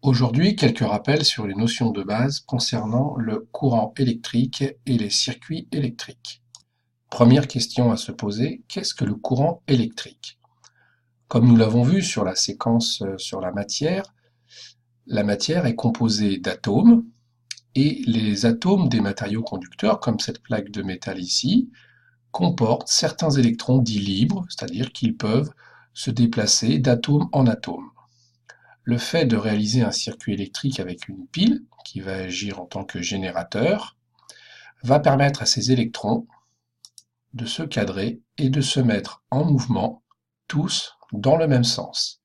Aujourd'hui, quelques rappels sur les notions de base concernant le courant électrique et les circuits électriques. Première question à se poser, qu'est-ce que le courant électrique? Comme nous l'avons vu sur la séquence sur la matière est composée d'atomes et les atomes des matériaux conducteurs, comme cette plaque de métal ici, comportent certains électrons dits libres, c'est-à-dire qu'ils peuvent se déplacer d'atome en atome. Le fait de réaliser un circuit électrique avec une pile, qui va agir en tant que générateur, va permettre à ces électrons de se cadrer et de se mettre en mouvement, tous dans le même sens.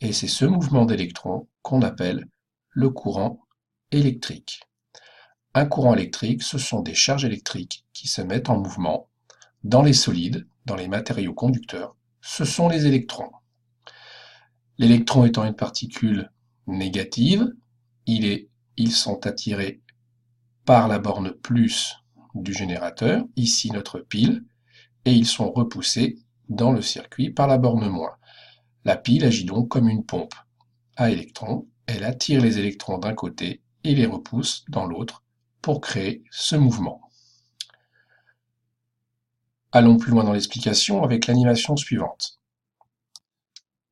Et c'est ce mouvement d'électrons qu'on appelle le courant électrique. Un courant électrique, ce sont des charges électriques qui se mettent en mouvement dans les solides, dans les matériaux conducteurs. Ce sont les électrons. L'électron étant une particule négative, ils sont attirés par la borne plus du générateur, ici notre pile, et ils sont repoussés dans le circuit par la borne moins. La pile agit donc comme une pompe à électrons, elle attire les électrons d'un côté et les repousse dans l'autre pour créer ce mouvement. Allons plus loin dans l'explication avec l'animation suivante.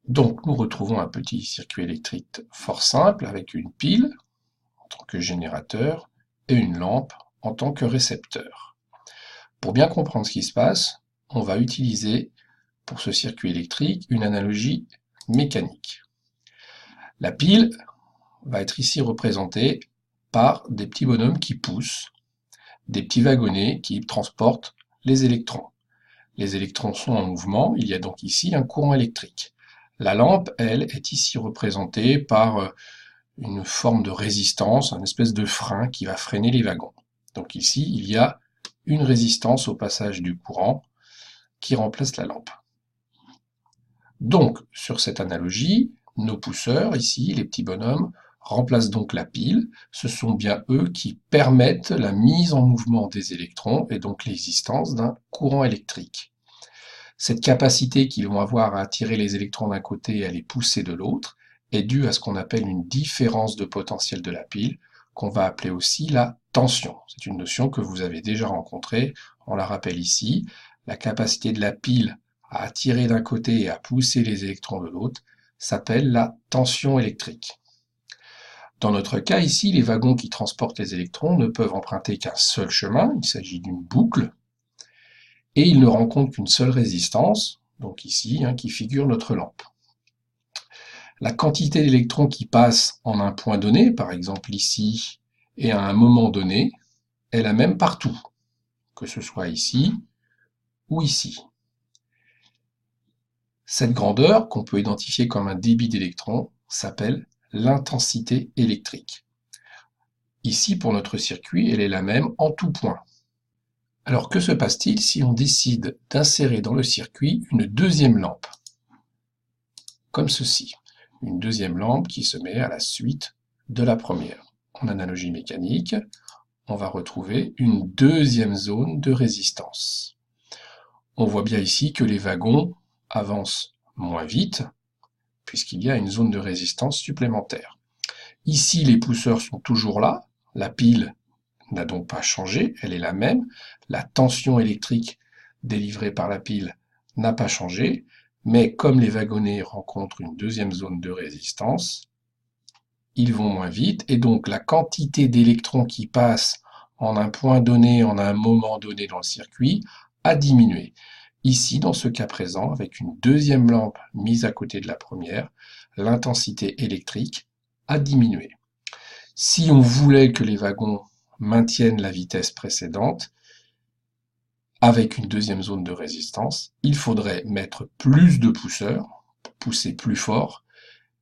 Donc nous retrouvons un petit circuit électrique fort simple avec une pile en tant que générateur et une lampe en tant que récepteur. Pour bien comprendre ce qui se passe, on va utiliser pour ce circuit électrique une analogie mécanique. La pile va être ici représentée par des petits bonhommes qui poussent, des petits wagonnets qui transportent les électrons. Les électrons sont en mouvement, il y a donc ici un courant électrique. La lampe, elle, est ici représentée par une forme de résistance, un espèce de frein qui va freiner les wagons. Donc ici, il y a une résistance au passage du courant qui remplace la lampe. Donc, sur cette analogie, nos pousseurs, ici, les petits bonhommes, remplacent donc la pile. Ce sont bien eux qui permettent la mise en mouvement des électrons et donc l'existence d'un courant électrique. Cette capacité qu'ils vont avoir à attirer les électrons d'un côté et à les pousser de l'autre est due à ce qu'on appelle une différence de potentiel de la pile, qu'on va appeler aussi la tension. C'est une notion que vous avez déjà rencontrée, on la rappelle ici. La capacité de la pile à attirer d'un côté et à pousser les électrons de l'autre s'appelle la tension électrique. Dans notre cas ici, les wagons qui transportent les électrons ne peuvent emprunter qu'un seul chemin, il s'agit d'une boucle, et ils ne rencontrent qu'une seule résistance, donc ici, qui figure notre lampe. La quantité d'électrons qui passent en un point donné, par exemple ici, et à un moment donné, est la même partout, que ce soit ici ou ici. Cette grandeur, qu'on peut identifier comme un débit d'électrons, s'appelle l'intensité électrique. Ici, pour notre circuit, elle est la même en tout point. Alors que se passe-t-il si on décide d'insérer dans le circuit une deuxième lampe? Comme ceci. Une deuxième lampe qui se met à la suite de la première. En analogie mécanique, on va retrouver une deuxième zone de résistance. On voit bien ici que les wagons avancent moins vite, puisqu'il y a une zone de résistance supplémentaire. Ici, les pousseurs sont toujours là, la pile n'a donc pas changé, elle est la même, la tension électrique délivrée par la pile n'a pas changé, mais comme les wagonnets rencontrent une deuxième zone de résistance, ils vont moins vite, et donc la quantité d'électrons qui passent en un point donné, en un moment donné dans le circuit, a diminué. Ici, dans ce cas présent, avec une deuxième lampe mise à côté de la première, l'intensité électrique a diminué. Si on voulait que les wagons maintiennent la vitesse précédente, avec une deuxième zone de résistance, il faudrait mettre plus de pousseurs, pousser plus fort.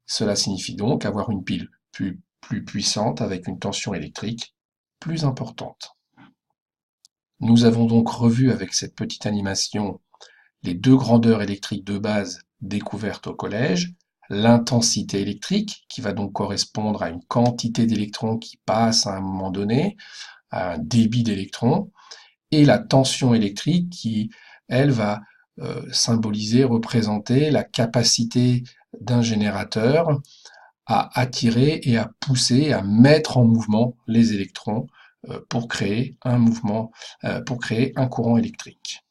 Cela signifie donc avoir une pile plus puissante avec une tension électrique plus importante. Nous avons donc revu avec cette petite animation les deux grandeurs électriques de base découvertes au collège, l'intensité électrique, qui va donc correspondre à une quantité d'électrons qui passe à un moment donné, à un débit d'électrons, et la tension électrique qui, elle, va symboliser, représenter la capacité d'un générateur à attirer et à pousser, à mettre en mouvement les électrons pour créer un mouvement, pour créer un courant électrique.